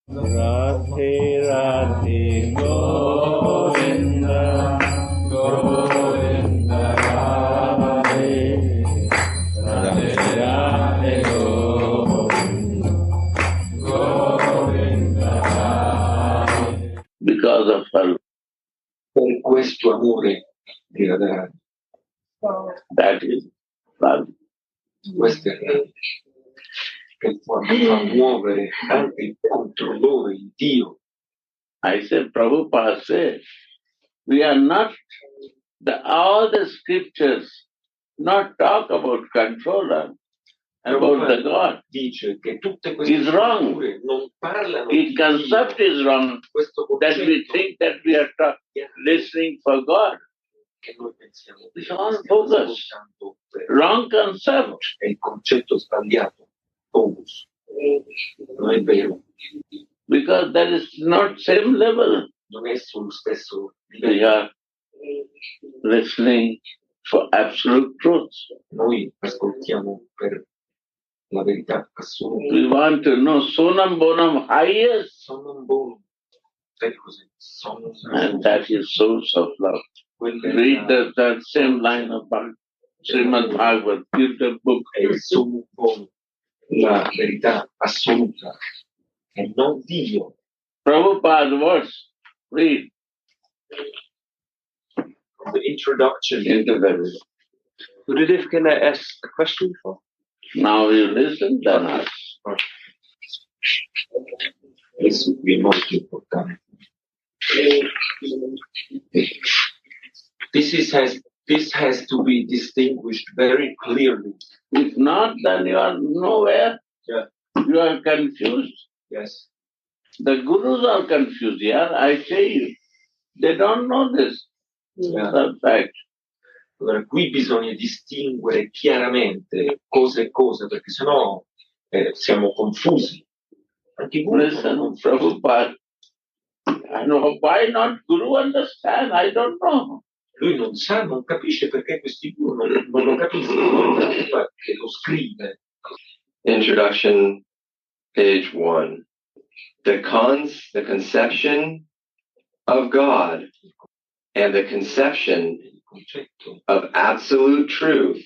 Radhe Radhe Govinda Govinda Radhe Radhe Radhe Govinda Govinda Radhe. Because of her. Per questo amore di Radha. That is Radha. Questo è Radha. Che fa muovere anche il controllore, il Dio. I said, Prabhupada said, we are not, all the scriptures not talk about controller, about the God. Dice che tutte queste is wrong. Non parlano the concept Dio. Is wrong, that we think that we are listening for God. Che noi pensiamo it's all focus. Wrong concept. È il concetto sbagliato. Focus. Non è vero. Because that is not same level. Non è sullo stesso livello. We are listening for absolute truth. Noi ascoltiamo per la verità assoluta. We want to know sonam bonum highest. Sonam bonum. And that is source of love. Read that same line of Srimad Bhagavad, give the book. È il sumo bonum. La verità assoluta e non Dio. Prabhupada's words, read. The introduction into the Gurudev, can I ask a question before? Now you listen, then ask. This would be most important. This has to be distinguished very clearly. If not, then you are nowhere. Yeah. You are confused. Yes. The gurus are confused, yeah, I tell you. They don't know this. Yeah. That's fact. Allora, qui bisogna distinguere chiaramente cosa e cosa, perché sennò siamo confusi. Anche i guru sono confusi. Prabhupada. I know why not Guru understand? I don't know. Lui non sa, non capisce perché questi guru non lo capiscono, che lo scrive. Introduction, page 1. The conception of God and the conception of absolute truth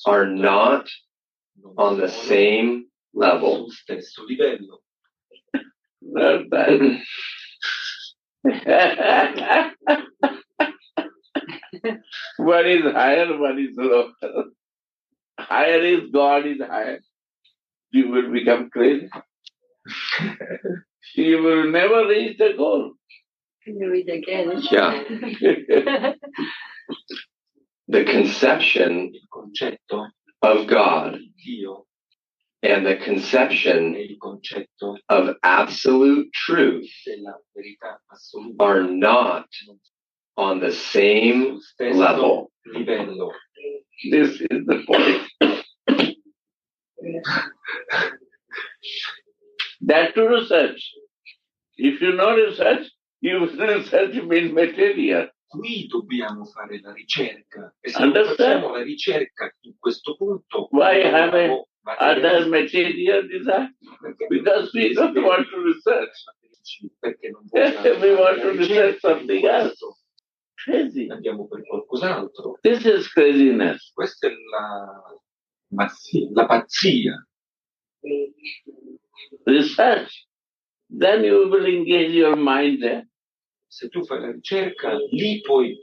are not on the same level. Not bad. One is higher, one is lower. Higher is God is higher. You will become crazy. You will never reach the goal. Can you read again? Yeah. The conception of God and the conception of absolute truth are not on the same level. This is the point. That to research. If you know research, you research means material. Qui dobbiamo fare la ricerca. E se non facciamo la ricerca in questo punto, why have other material design? Because we don't want to research. We want to research something else. Crazy. Andiamo per qualcos'altro. This is craziness. Questa è la pazzia. Research. Then you will engage your mind there. Se tu fai la ricerca, lì puoi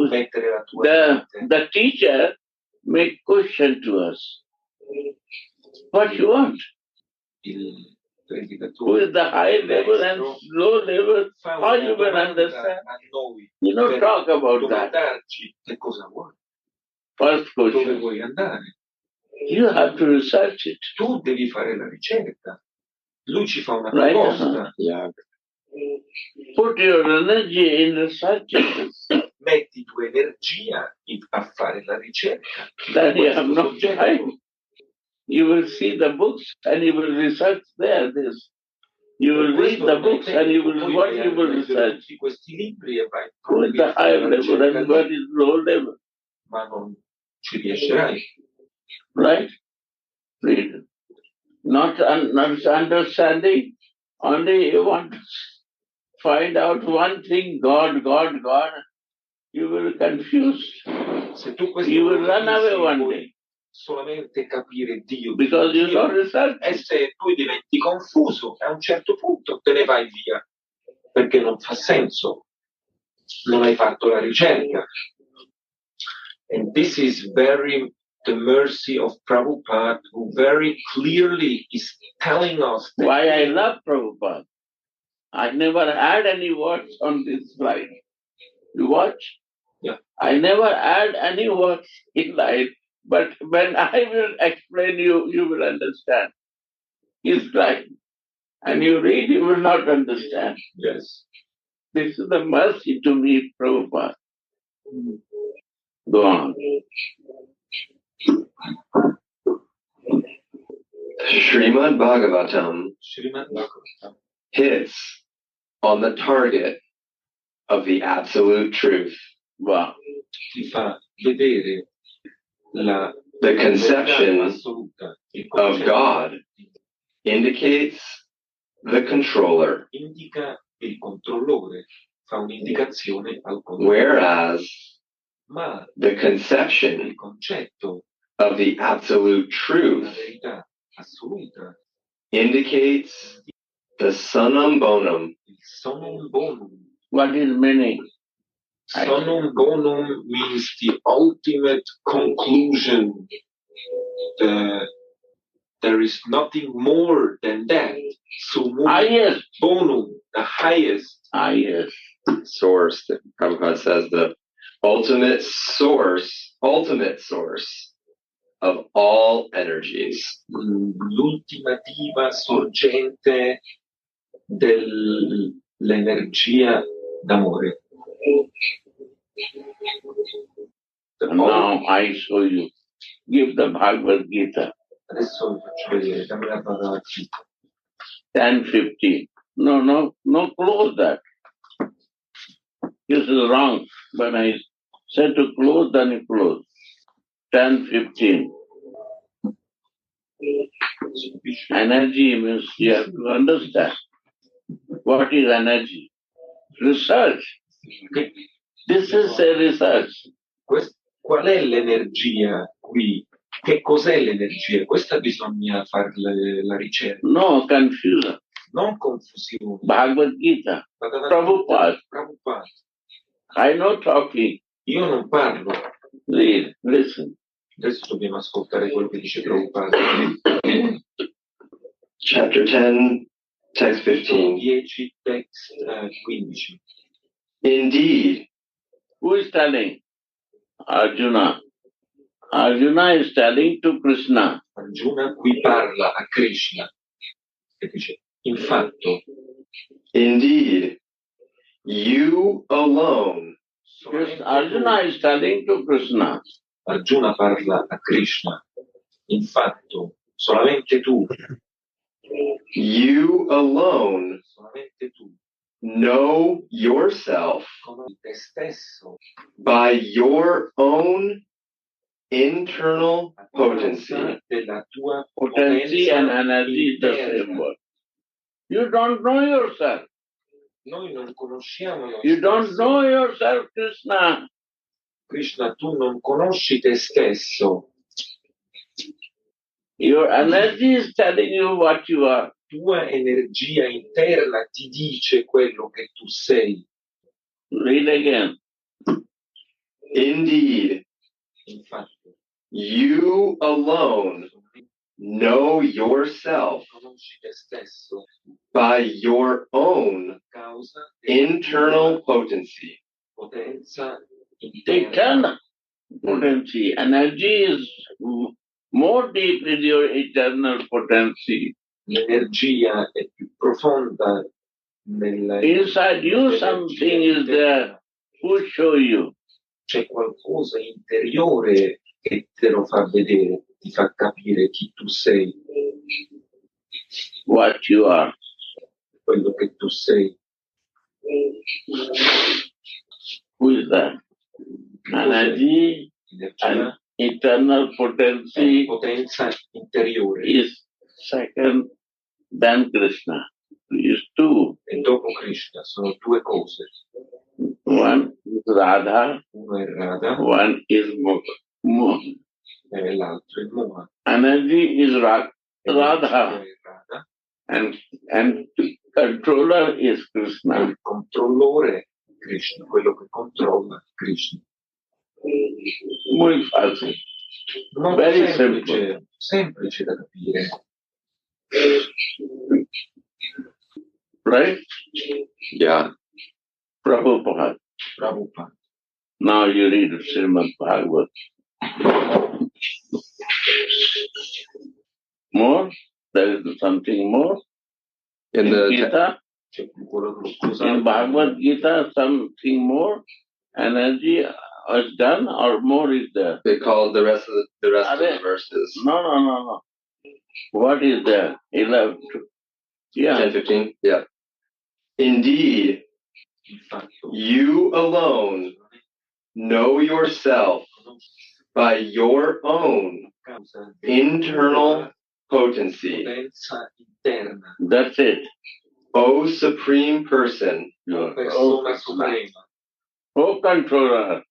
mettere la tua mente. The teacher may question to us. What you want? Who is the high level and low level? How you will understand? You don't talk about that. First question. Dove vuoi andare? You have to research it. Tu devi fare la ricerca. Lui ci fa una proposta. Yeah. Put your energy in researching. Metti tua energia a fare la ricerca. Then you have no time. You will see the books and you will research there. This. You will read the books and you will what you will research. Questi libri e vai. Who is the high level and what is low level? Ma non ci riuscirai. Right? Read. Not understanding. Only you want to find out one thing, God, God, God. You will confuse. Se tu questo You will run away one day. Solamente capire Dio. Because you don't research. E se tu diventi confuso, a un certo punto te ne vai via. Perché non fa senso. Non hai fatto la ricerca. And this is very the mercy of Prabhupada, who very clearly is telling us why I love Prabhupada. I never had any words on this slide. You watch? Yeah. I never had any words in life, but when I will explain you will understand. It's like, and you read, you will not understand. Yes. This is the mercy to me, Prabhupada. Go on. Srimad Bhagavatam hits on the target of the absolute truth. Wow. Ti fa vedere the conception of God indicates the controller, indica il controllore, fa un'indicazione al controllore. Whereas Ma the conception il concetto of the absolute truth la verità assoluta indicates the summum bonum. Il summum bonum. What is meaning? Summum bonum means the ultimate conclusion. There is nothing more than that. Summum highest bonum, the highest Source. That Prabhupada says the ultimate source of all energies. L'ultimativa sorgente dell'energia d'amore. Now I show you. Give the Bhagavad Gita. Adesso vi faccio vedere, dammi la Bhagavad Gita. 10:15. No, close that. This is wrong. When I said to close, then you close. 10:15. Energy means you have to understand. What is energy? Research. This is a research. Qual è l'energia qui? Che cos'è l'energia? Questa bisogna fare la ricerca. No confusion. Non confusione. Bhagavad Gita. Prabhupada. I know talking. Io non parlo. Read, listen. Adesso dobbiamo ascoltare quello che dice Prabhupada. Chapter 10, text 15. 10, text 15. Indeed. Who is telling? Arjuna. Arjuna is telling to Krishna. Arjuna qui parla a Krishna. E dice, infatti. Indeed. You alone. Arjuna is telling to Krishna. Arjuna parla a Krishna. Infatti, solamente tu. You alone solamente tu. Know yourself Te stesso. By your own internal potency. Della tua potency and energy is the same word. You don't know yourself. Noi non conosciamo noi You don't know yourself, Krishna. Krishna, tu non conosci te stesso. Your energy is telling you what you are. Tua energia interna ti dice quello che tu sei. Read again. Indeed. Infatti. You alone know yourself by your own internal potency. Potenza Eternal potency. Energy is more deep in your eternal potency. L'energia è più profonda inside you something is there. Who show you? C'è qualcosa interiore che te lo fa vedere, ti fa capire chi tu sei. What you are. Quello che tu sei. Who is that? Energy and eternal potency potenza interiore is second, then Krishna. These two. E dopo Krishna sono due cose. One is Radha, Uno è Radha one is Mohan. e l'altro è Mohan. Energy is Radha, Radha and controller is Krishna. Il controllore è Krishna, quello che controlla Krishna. Muy fácil. Molto Very semplice, semplice da capire. Right? Yeah. Prabhupada. Prabhupada. Now you read Srimad Bhagavad. More? There is something more? In the Gita? In Bhagavad Gita, something more? Energy is done or more is there? they call the rest of the verses. No. What is there? 11. Yeah. 10, 15? Yeah. Indeed, you alone know yourself by your own internal potency. That's it. O Supreme Person, Persona suprema, O Controller,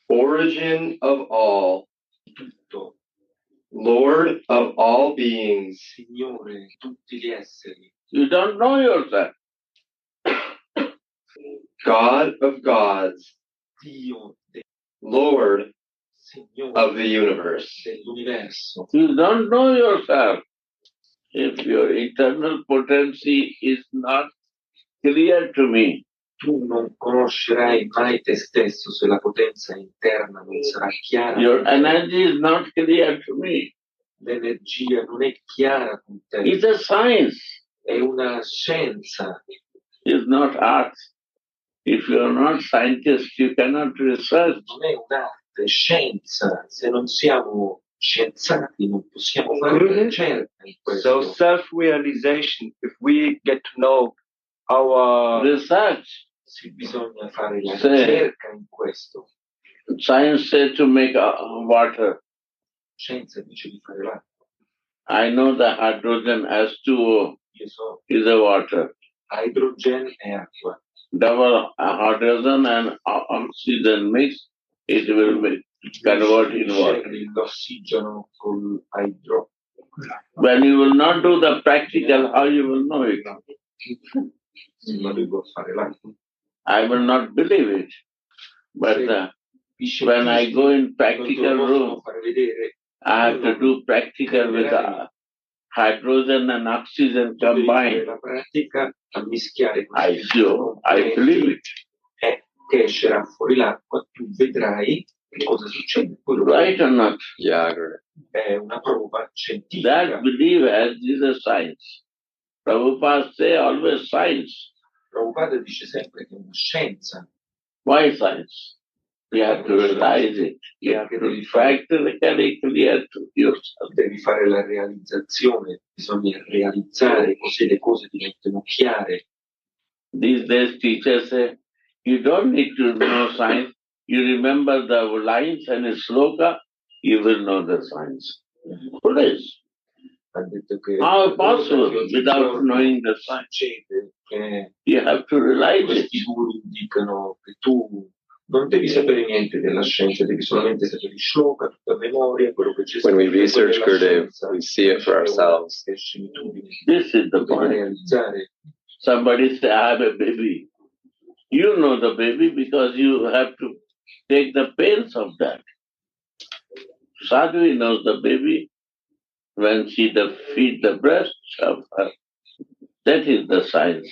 Origin of all, Lord of all beings, Signore di tutti gli esseri, you don't know yourself. God of gods, Dio Lord Signore of the universe. dell'universo. You don't know yourself. If your eternal potency is not clear to me, Tu non conoscerai mai te stesso se la potenza interna non sarà chiara. your energy is not clear to me. L'energia non è chiara con te. It's a science. È una scienza. It's not art. If you are not scientist, you cannot research. Non è un'arte, è scienza. Se non siamo scienziati non possiamo fare ricerca in questo. So self-realization, if we get to know our Research. Sì, bisogna fare la ricerca in questo. Science says to make water. Scienza dice di fare l'acqua. I know the hydrogen H2O Io so, is a water. hydrogen e acqua. Double hydrogen and oxygen mix, it will be convert in water. L'ossigeno con idro. When you will not do the practical, how you will know it? Ma devo fare l'acqua. I will not believe it. But when I go in practical room, I have to do practical with hydrogen and oxygen combined. La pratica a mischiare I believe it. Che escerà fuori l'acqua, tu vedrai che cosa succede. Right or not? Yeah, I agree. È una prova scientifica. That belief as is a science. Prabhupada say always science. Prabhupada dice sempre che è una scienza. Why science? You have to realize it. You have to be practically clear to yourself. Devi fare la realizzazione, bisogna realizzare così le cose diventano chiare. These days teachers say, you don't need to know science. You remember the lines and the sloka, you will know the science. Foolish. How possible without knowing the science? You have to realize it. Questi guru dicono che tu non devi sapere niente della scienza, devi solamente sapere il shloka, tutta a memoria, quello che c'è When we scritto research nella Gurudev, scienza. we see it for ourselves. This is the Devi point. realizzare. Somebody say, I have a baby. You know the baby because you have to take the pains of that. Sadhvi knows the baby when she feed the breast of her. That is the science.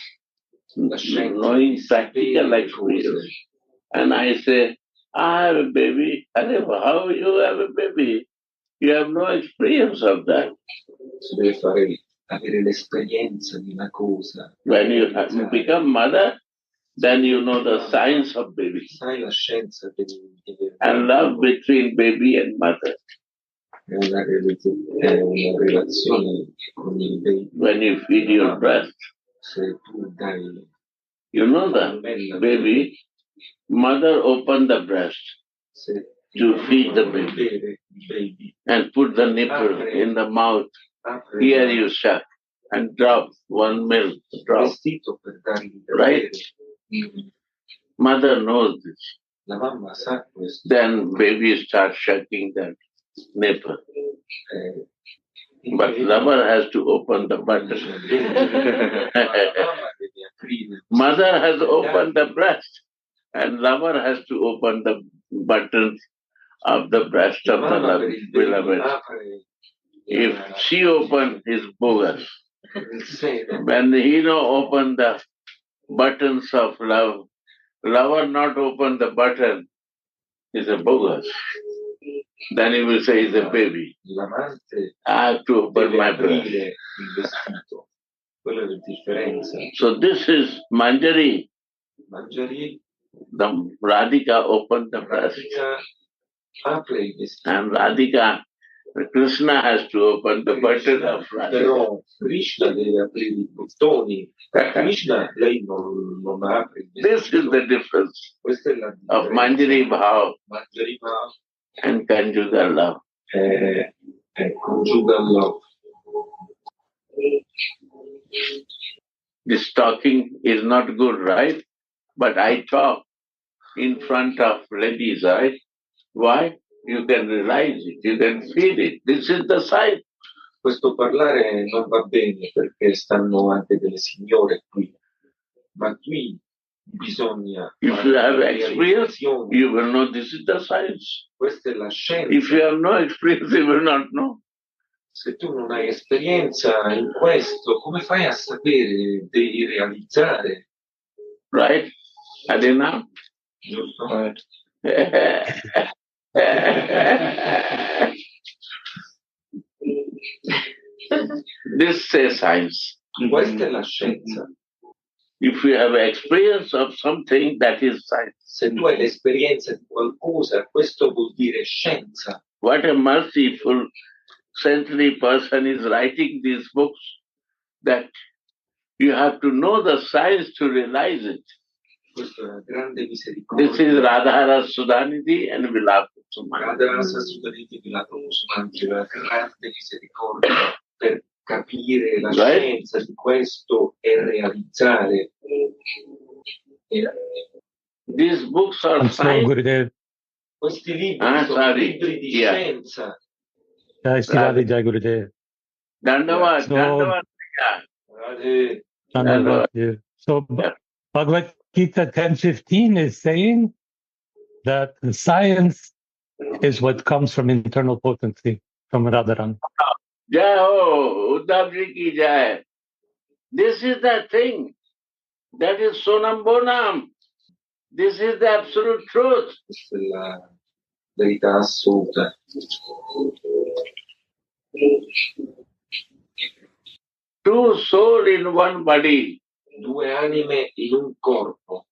Knowing practical experience. And I say, I have a baby. How you have a baby? You have no experience of that. Si deve avere l'esperienza di una cosa. When you become mother, then you know the science of baby. Sai la scienza And love between baby and mother. È una relazione con il baby. When you feed your breast, Se tu dai you know the baby, mother open the breast to feed the baby and put the nipple in the mouth Here you suck and drop one milk drop. vestito per dargli da Right? bere. Mother knows this. La mamma sa questo. Then baby starts sucking that nipple. But lover has to open the button. Mother has opened the breast, and lover has to open the buttons of the breast of the beloved. If she opened his bogus, when he no open the buttons of love, lover not open the button, is a bogus. Then he will say he's a baby. I have to open my breast. So this is Manjari. The Radhika opened the breast. And Radhika, Krishna has to open the button of Radhika. Krishna deve aprire I bottoni. Krishna, lei non apre. This is the difference Questa è la of Manjari Bhav Manjari Bhav and conjugal love. and conjugal love. This talking is not good, right? But I talk in front of ladies, right? Why? You can realize it, you can feel it. This is the sign. Questo parlare non va bene perché stanno anche delle signore qui, ma qui bisogna If you have experience, you will know this is the science. Questa è la scienza. If you have no experience, you will not know. Se tu non hai esperienza in questo, come fai a sapere? Devi realizzare. Right? Adina? Giusto? Right. This is science. Questa è la scienza. If you have experience of something, that is science. Se tu hai l'esperienza di qualcosa, questo vuol dire scienza. What a merciful, saintly person is writing these books, that you have to know the science to realize it. Questa è una grande misericordia. This is Radha, Rasa, Sudhanidhi and Vilapa. Radha, Rasa, Sudhanidhi, Vilapa, una grande misericordia per capire la scienza di questo e realizzare. These books are science. Questi libri sono libri di scienza. Jai Shri Radhe, Jai Gurudev. Dandavad, Dandavad. So Bhagavad Gita 10:15 is saying that the science is what comes from internal potency, from Radharani. Jai ho, Uddhav ji ki jai. This is the thing. That is Sonam Bonam. This is the absolute truth. Questa è la verità assoluta. Two souls in one body. Due anime in un corpo.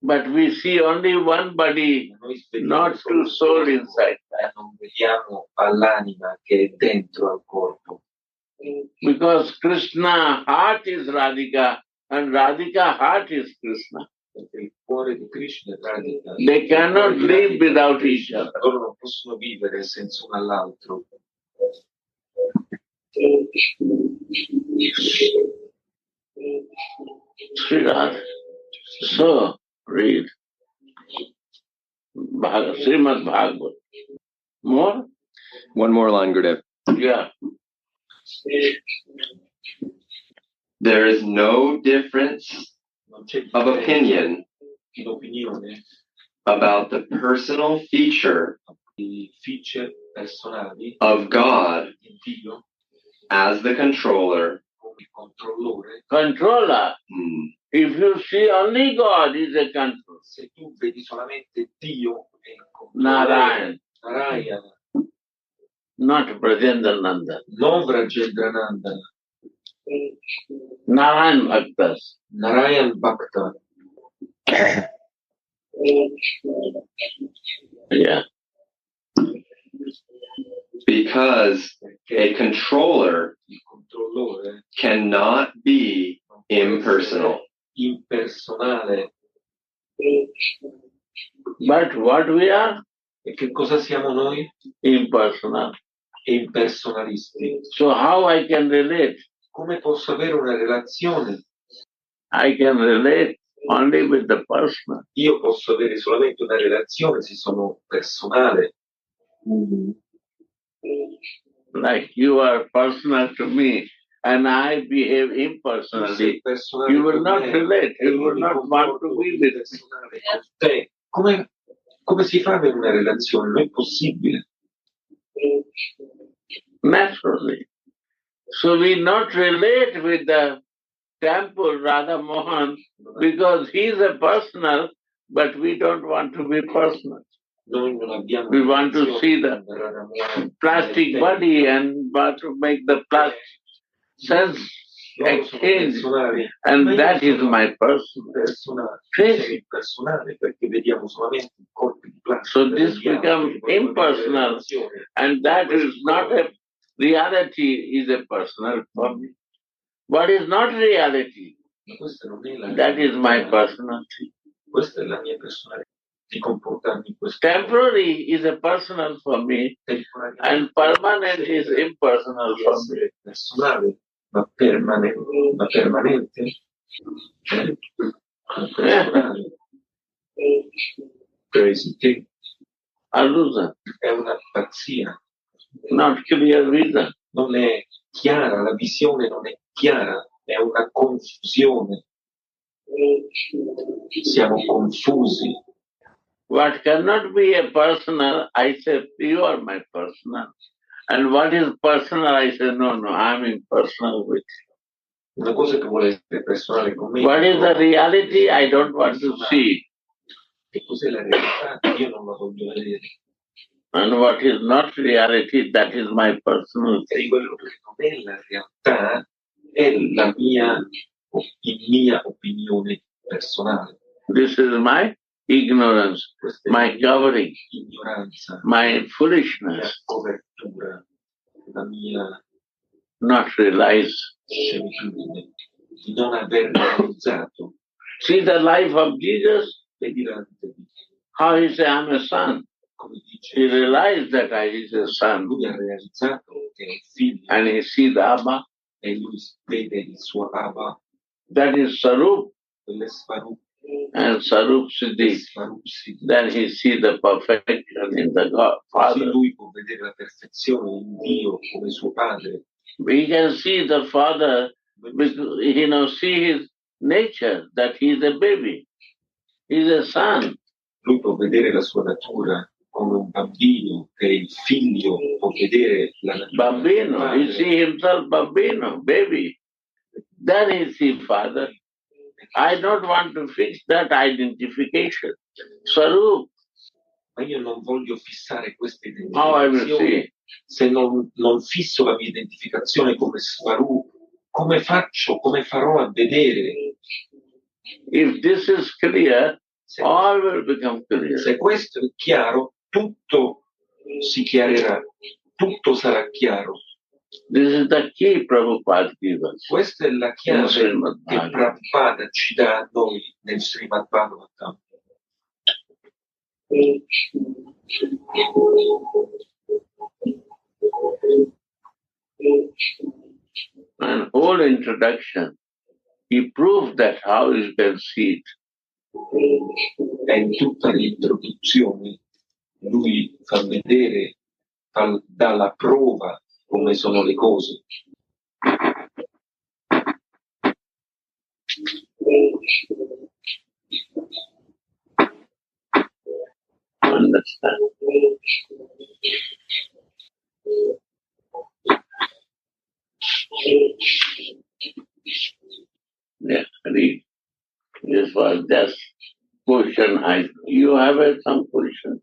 But we see only one body, not two souls inside. Non vediamo all'anima che è dentro al corpo. Because Krishna heart is Radhika and Radhika heart is Krishna. Perché il cuore di Krishna è Radhika. They cannot live without each other. Loro non possono vivere senza un all'altro. Sridhar. So, read Srimad Bhagavad. More? One more line, Gurudev. Yeah. There is no difference of opinion about the personal feature of God as the controller. Controller. If you see only God is a controller. Se tu vedi solamente Dio è il Narayan. Narayana. Not Brajendra Nanda. Non Vrajendrananda. Narayan Bhaktas. Narayan Bhakta. Yeah. Because a controller cannot be impersonal. Impersonale. But what we are? E che cosa siamo noi? Impersonal. e impersonalisti. So how I can relate? Come posso avere una relazione? I can relate only with the personal. Io posso avere solamente una relazione se sono personale. Like you are personal to me and I behave impersonally. You will not relate. You will not want to be with me. Come si fa ad avere una relazione? Non è possibile. Naturally. So we not relate with the temple Radha Mohan because he is a personal, but we don't want to be personal. We want to see the plastic body and want to make the plastic sense exchange, and that is my personal. So this becomes impersonal, and that is not a reality, is a personal for me. What is not reality? That is my personality. Temporary is a personal for me, and permanent is impersonal for me. Personale, ma permanente. Crazy thing. Allusion. È una pazzia. Not clear vision. Non è chiara, la visione non è chiara, è una confusione. Siamo confusi. What cannot be a personal, I say, you are my personal. And what is personal, I say, no, I'm impersonal with you. Una cosa che vuole essere personale con me. What is the reality, I don't want to see. E cos'è la realtà? Io non la voglio vedere. And what is not reality, that is my personal thing. E quello che non è la realtà è la mia opinione personale. This is my ignorance, my covering, ignoranza, my foolishness, la copertura, la mia not realize. scemitudine, di non aver realizzato. See the life of Jesus, how he said, I'm a son. He realized that I is a son. Lui ha realizzato che è un figlio. And he sees the Abba. E lui vede il suo Abba. That is Sarup. Svarup. And Sarup Siddhi. Then he sees the perfection in the God, Father. Così lui può vedere la perfezione in Dio come suo padre. We can see the Father, because, see his nature, that he is a baby. He is a son. Lui può vedere la sua natura come un bambino, che è il figlio, può vedere la natura. Bambino, he see himself bambino, baby. Then he see Father. I don't want to fix that identification. Sarup. Ma io non voglio fissare questa How I will identificazione. see. Se non fisso la mia identificazione come Svarup, come farò a vedere? If this is clear, all will become clear. Se questo è chiaro, tutto si chiarirà, tutto sarà chiaro. This is the key Prabhupada gives us. Questa è la chiave che Prabhupada ci dà a noi nel Srimad Bhagavatam. And whole introduction, he proved that how you can see it. E in tutta l'introduzione lui fa vedere, dà la prova come sono le cose. Understand? Yes, read. This was just question. You have some question?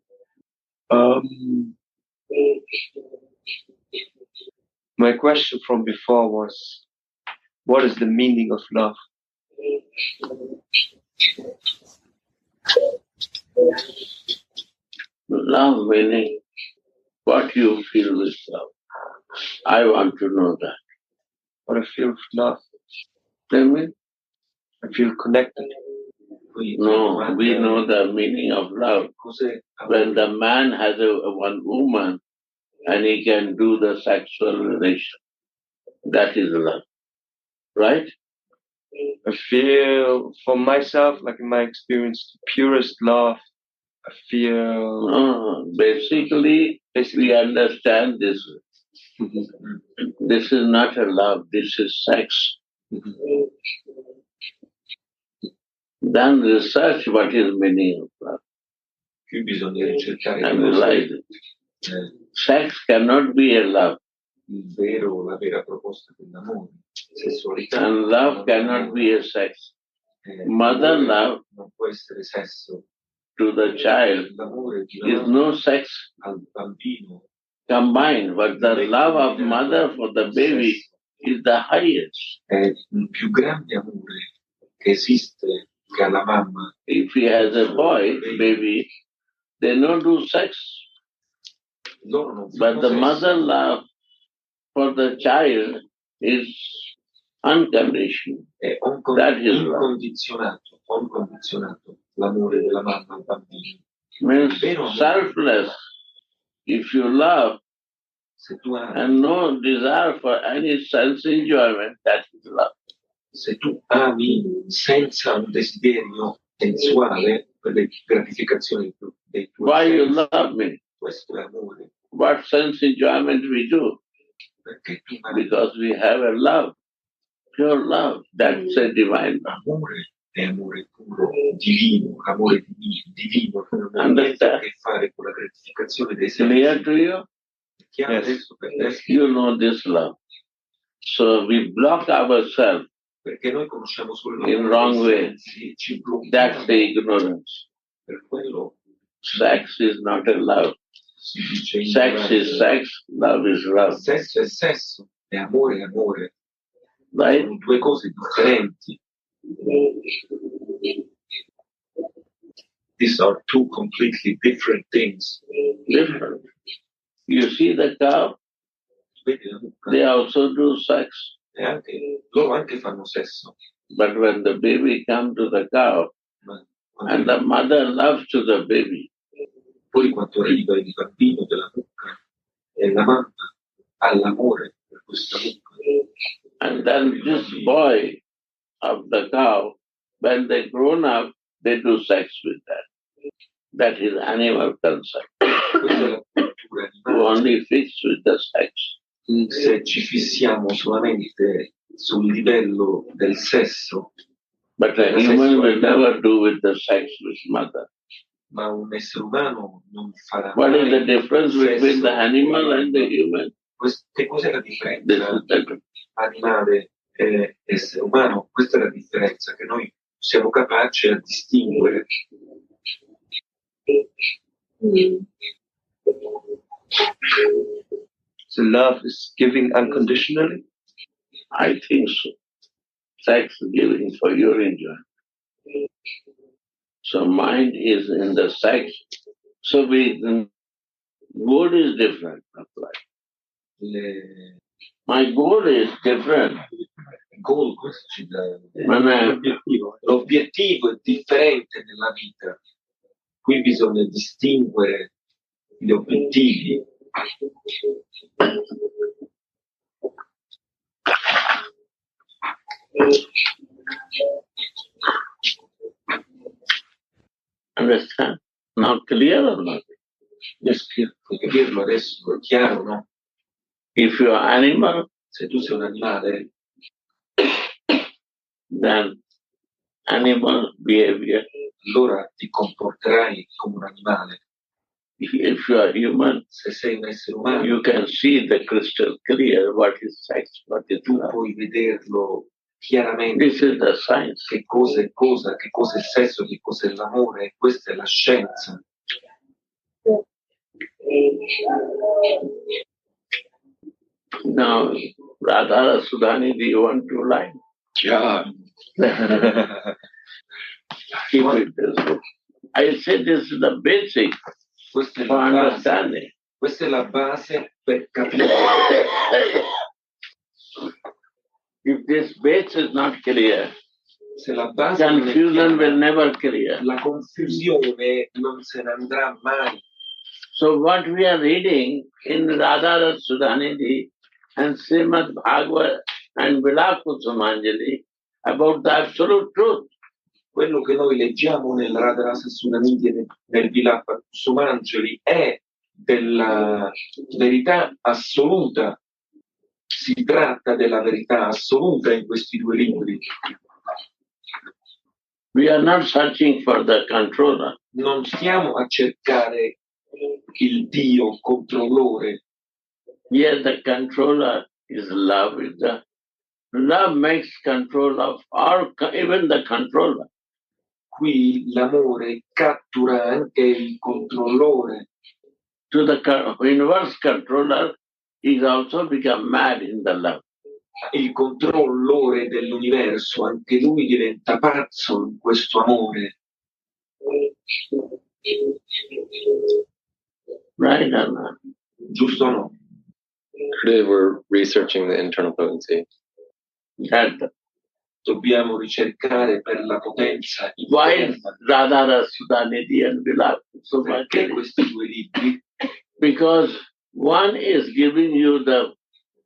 My question from before was, what is the meaning of love? Love meaning what you feel with love. I want to know that. What I feel with love? Tell me. I feel connected. No, we know the meaning of love. When the man has one woman, and he can do the sexual relation. That is love. Right? I feel, for myself, like in my experience, the purest love, I feel... Basically, we understand this. This is not a love, this is sex. Then research what is meaning of love. Qui bisogna ricercare and realize it. Sex cannot be a love. La vera proposta dell'amore. Sessualità. And love cannot be a sex. Mother love non può essere sesso. To the child is no sex al bambino combined, but the love of mother for the baby is the highest. È il più grande amore che esiste che ha la mamma. If he has a boy, baby, they don't do sex. But the mother love for the child is unconditional. That is incondizionato l'amore della mamma al bambino. Means selfless. If you love and no desire for any sense enjoyment, that is love. Se tu ami senza un desiderio sensuale per le gratificazioni dei tuoi Why you love me? Questo è amore. What sense enjoyment we do? Because we have a love, pure love. That's a divine love. Amore è amore puro, divino, amore divino, non ha niente a che fare con la gratificazione dei sensi. Clear to you? Yes. You know this love. So we block ourselves perché noi conosciamo solo in wrong way. That's the ignorance. Per quello sex is not a love. Sex is sex, love is love. Sesso è sesso, e amore è amore. Right? Sono due cose differenti. These are two completely different things. Different. You see the cow? They also do sex. Loro anche fanno sesso. But when the baby comes to the cow, and the mother loves to the baby, poi quando arriva il bambino della mucca e la mamma ha l'amore per questa mucca. And then this boy of the cow, when they grown up, they do sex with that. That is animal concept. Only fixed with the sex. Se ci fissiamo solamente sul livello del sesso, but a human will never do with the sex with mother. Ma un essere umano non farà What is the difference between the animal and the human? Che cos'è la differenza? Animale e essere umano, questa è la differenza che noi siamo capaci a distinguere. So love is giving unconditionally? I think so. Sex is giving for your enjoyment. So mind is in the sex. So the goal is different. My goal is different. Goal, l'obiettivo è differente nella vita. Qui bisogna distinguere gli obiettivi. Understand? Now clear or not? Yes, clear. Puoi capirlo adesso, è chiaro, no? If you are animal, se tu sei un animale, then animal behavior. Allora ti comporterai come un animale. If you are human, se sei un essere umano, you can see the crystal clear what is sex, what is tu love. Puoi vederlo chiaramente. This is the science. Che cosa è cosa, che cosa è sesso, che cosa è l'amore, questa è la scienza. Now, Radha, Sudhanidhi, you want to line? Yeah. Keep it this way. I say this is the basic for understanding. Questa è la base per capire. If this base is not clear, se la base confusion will never clear. La confusione non se ne andrà mai. So what we are reading in Radha Sudhanidhi and Srimad Bhagavad and Vilapusamanjali about the absolute truth. Quello che noi leggiamo nel Radha Rasa Sudhanidhi e nel Vilapa Kusumanjali è della verità assoluta. Si tratta della verità assoluta in questi due libri. We are not searching for the controller. Non stiamo a cercare il Dio controllore. Here the controller is love. Love makes control of all, even the controller. Qui l'amore cattura anche il controllore. To the universe controller is also become mad in the love. Il controllore dell'universo, anche lui diventa pazzo in questo amore. Right or not? Giusto o no? Today we're researching the internal potency. That Dobbiamo ricercare per la potenza why interna. Radha Sudhanidhi and Perché Vilapusamanjali? questi due libri? Because one is giving you the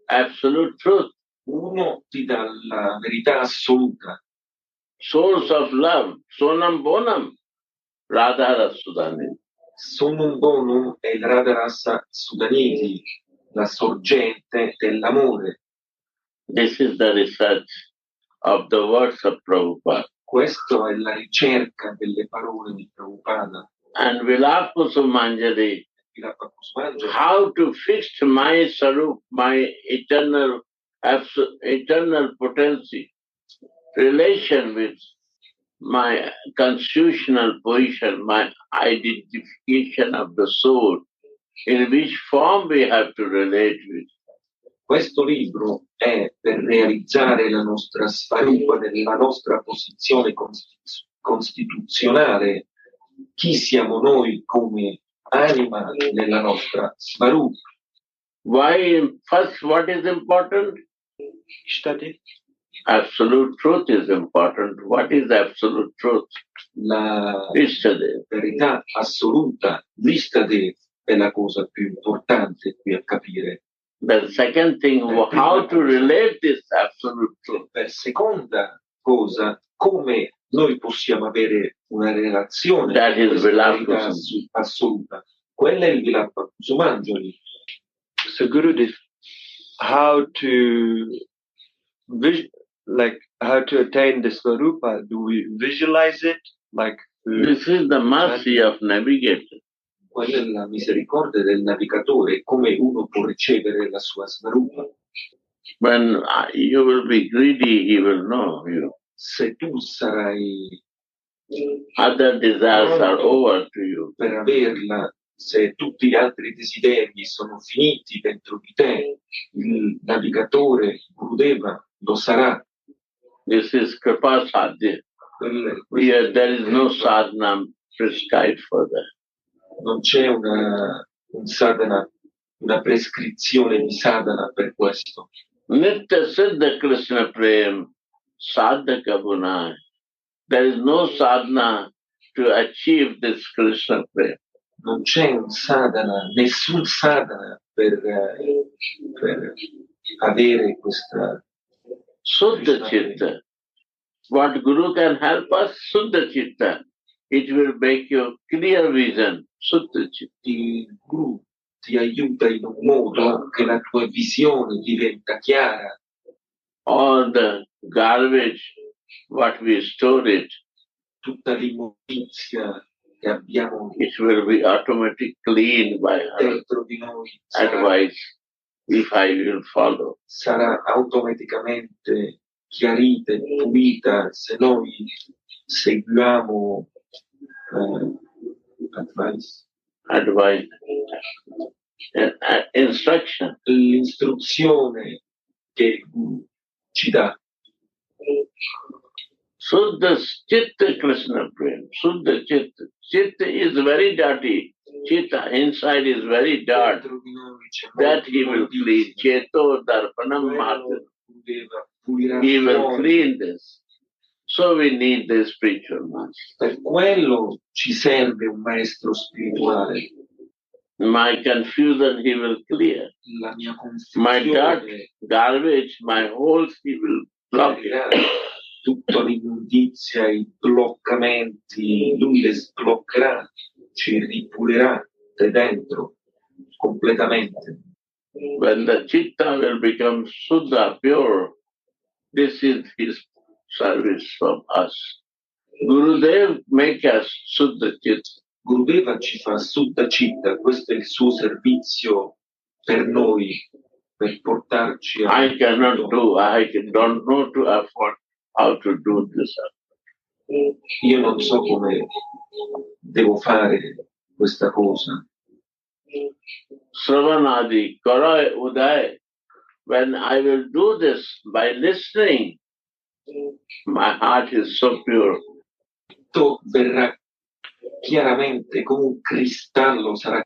absolute truth, Uno ti dà la verità assoluta, source of love, sonam bonam, Radha Sudhanidhi. Summum bonum è il Radha Rasa Sudhanidhi, la sorgente dell'amore. This is the research of the words of Prabhupada. Questa è la ricerca delle parole di Prabhupada. And Vilapusamanjali, how to fix my sarup, my eternal potency, relation with my constitutional position, my identification of the soul, in which form we have to relate with. Questo libro è per realizzare la nostra svarupa nella nostra posizione costituzionale. Chi siamo noi come anima nella nostra svarupa? Why? First, what is important? Study. Absolute truth is important. What is absolute truth? La Yesterday. verità assoluta, l'istade, è la cosa più importante qui a capire. The second thing, how to relate this absolute truth. Per seconda cosa, come noi possiamo avere una relazione That is con questa verità Vilapusamanjali. assoluta. Quella è il Vilapa Kusumanjali. So Gurudev, how to how to attain this Swarupa? Do we visualize it? This is the mercy of navigator. Quella è la misericordia del navigatore, come uno può ricevere la sua svarupa. When you will be greedy, he will know you. Se tu sarai Other desires are over to you. per averla, se tutti gli altri desideri sono finiti dentro di te, il navigatore, Gurudeva, lo sarà. This is Kripa Sadhya. Here there is no sadhana prescribed for that. Non c'è un sadhana, una prescrizione di sadhana per questo. Nitya Siddha Krishna Prem Sadhaka Gunai. There is no sadhana to achieve this Krishna Prem. Non c'è un sadhana, nessun sadhana per avere questa Suddha Chitta. What Guru can help us? Suddha Chitta. It will make you clear vision. Suddha Chitta. Il Guru ti aiuta in un modo che la tua visione diventa chiara. All the garbage, what we store it, Tutta l'immondizia che abbiamo it will be automatically cleaned by her dentro di noi advice if I will follow. sarà automaticamente chiarita e pulita se noi seguiamo Advice. Instruction. l'istruzione che ci dà. Suddha Chitta Krishna Prem. Suddha Chitta. Chitta is very dirty. Chitta inside is very dirt. Dentro di noi c'è That molto he will clean. Cheto Darpanam Matra. pulirà He will fuori. clean this. So we need the spiritual master. Per quello ci serve un maestro spirituale. My confusion he will clear. La mia My dirt, confusione, garbage, my holes he will block it. tutta l'immondizia, i bloccamenti, lui le sbloccherà, ci ripulirà da dentro completamente. When the chitta will become Suddha, pure, this is his service from us. Gurudev make us Suddha Chitta. Gurudeva ci fa Suddha Citta, questo è il suo servizio per noi, per portarci a... I cannot do, don't know to afford how to do this. Io non so come devo fare questa cosa. Sudhanidhi, Karai Uday, when I will do this by listening, my heart is so pure. Tutto verrà chiaramente come un cristallo, sarà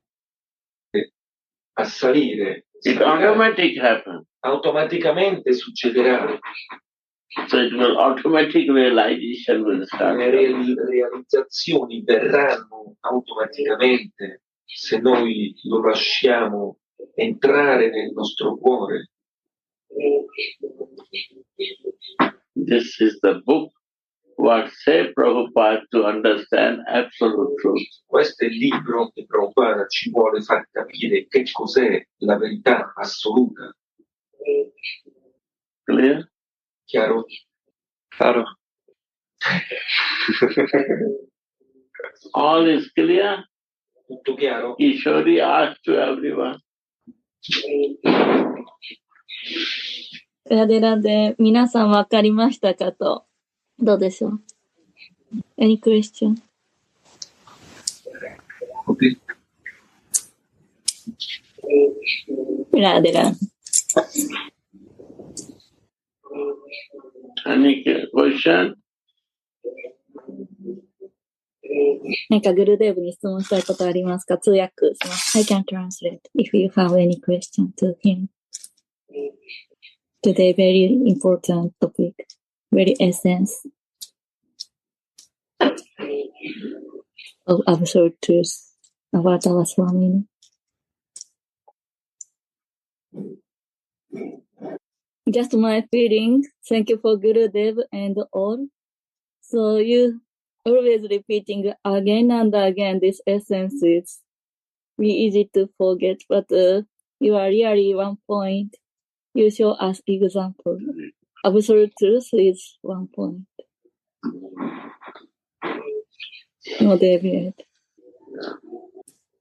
a salire. It automatically happens. Automaticamente succederà. So it will automatic realization will start. Le realizzazioni verranno automaticamente se noi lo lasciamo entrare nel nostro cuore. This is the book what say Prabhupada to understand absolute truth. Questo è il libro che Prabhupada ci vuole far capire che cos'è la verità assoluta. Clear? Chiaro? Claro. All is clear? Tutto chiaro? Ishwari asked to everyone. ラデラで皆さん分かりましたかと。どうでしょう Any question? Okay. ラデラ。Any question? なんかグルデーブに質問したいことありますか通訳します。I can translate if you have any question to him. Today very important topic. Very essence of absolute truth about our Swami. Just my feeling. Thank you for Gurudev and all. So you always repeating again and again this essence is be easy to forget, but you are really one point. You show us example. Absolute truth is one point. No deviate.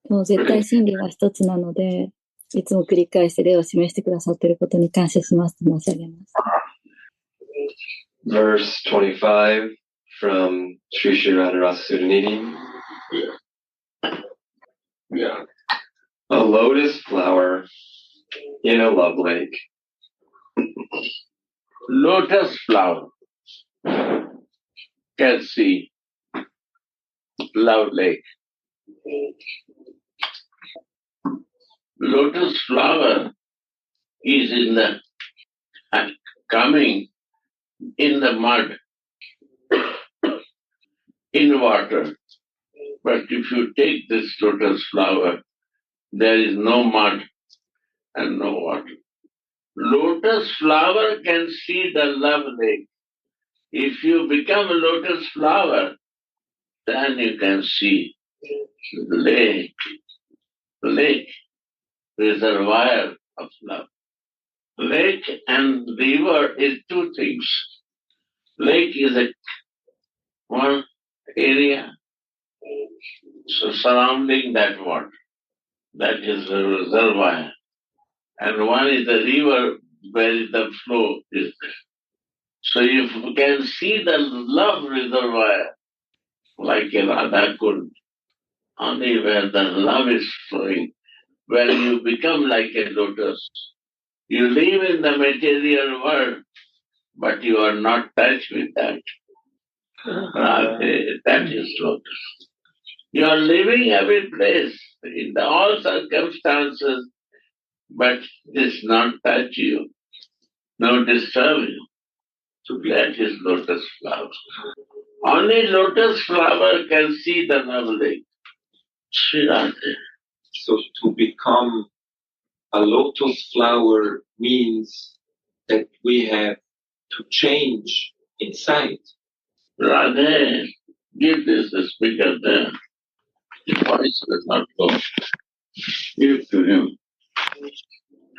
もう絶対真理は一つなので、いつも繰り返して例を示してくださっていることに感謝しますと申し上げます。Verse 25 from Sri Radha Rasa Sudhanidhi. Yeah. A lotus flower in a love lake. Lotus flower. Can see. Love lake. Lotus flower is in the coming in the mud, in water. But if you take this lotus flower, there is no mud and no water. Lotus flower can see the love lake. If you become a lotus flower, then you can see the lake, reservoir of love. Lake and river is two things. Lake is one area, so surrounding that water. That is the reservoir. And one is the river where the flow is there. So you can see the love reservoir like a Radha Kund, only where the love is flowing. When you become like a lotus, you live in the material world, but you are not touched with that. That is lotus. You are living every place, in all circumstances, but this not touch you, no disturb you. So that is lotus flower. Only lotus flower can see the love lake. Sri Radha. So to become a lotus flower means that we have to change inside. Radha, give this a speaker there. The voice will not go. Give to him.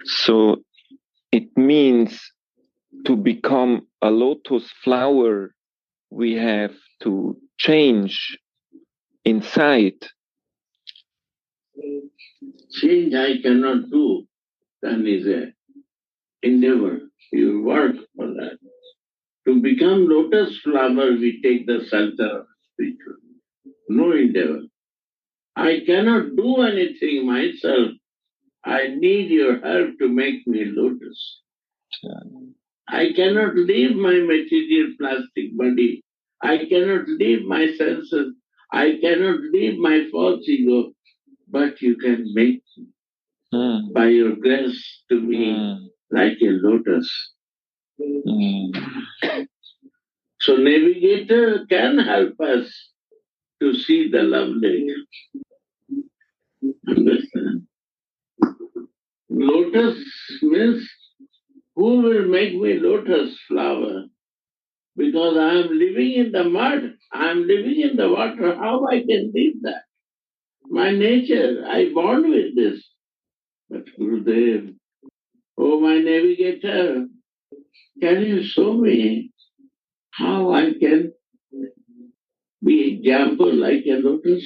So it means to become a lotus flower, we have to change inside. Change I cannot do, then is a endeavor. You work for that. To become lotus flower, we take the shelter of spiritual. No endeavor. I cannot do anything myself. I need your help to make me lotus. I cannot leave my material plastic body. I cannot leave my senses. I cannot leave my false ego. But you can make by your grace to me like a lotus. So navigator can help us to see the lovely. Understand? Lotus means who will make me lotus flower? Because I am living in the mud, I am living in the water, how I can leave that? My nature, I born with this. But Gurudev, oh my navigator, can you show me how I can be example like a lotus?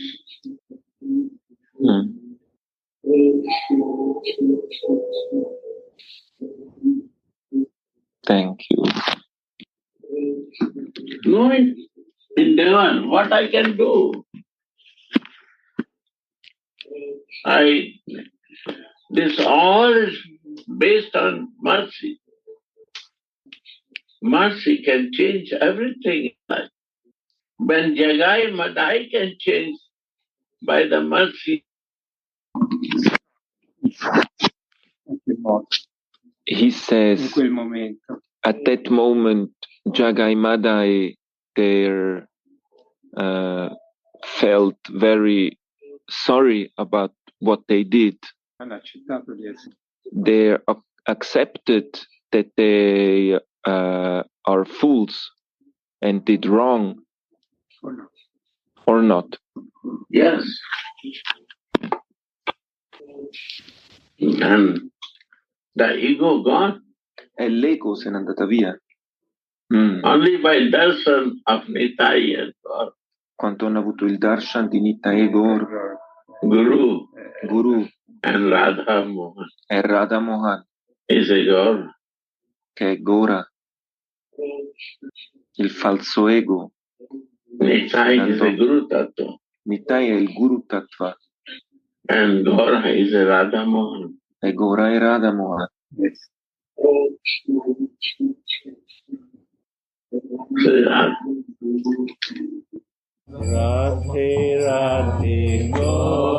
Thank you. No endeavor, what I can do? This all is based on mercy. Mercy can change everything in life. When Jagai Madai can change by the mercy. He says, at that moment, Jagai Madai, they felt very sorry about what they did. They accepted that they are fools and did wrong. Or not? Yes. And the ego gone. E l'ego se n'è andata via. Only by darshan of Nitai and God. Quando hanno avuto il darshan di Nitai e Gaur, Guru and Radha Mohan. E Radha Mohan. Is a Gaur. Che è Gora. Il falso ego. Nitai is a Guru Tattva. Nitai è il Guru Tattva. And Gora is a Radha Mohan. E Gora è Radha Mohan. Yes. Radhe Radhe Gaur.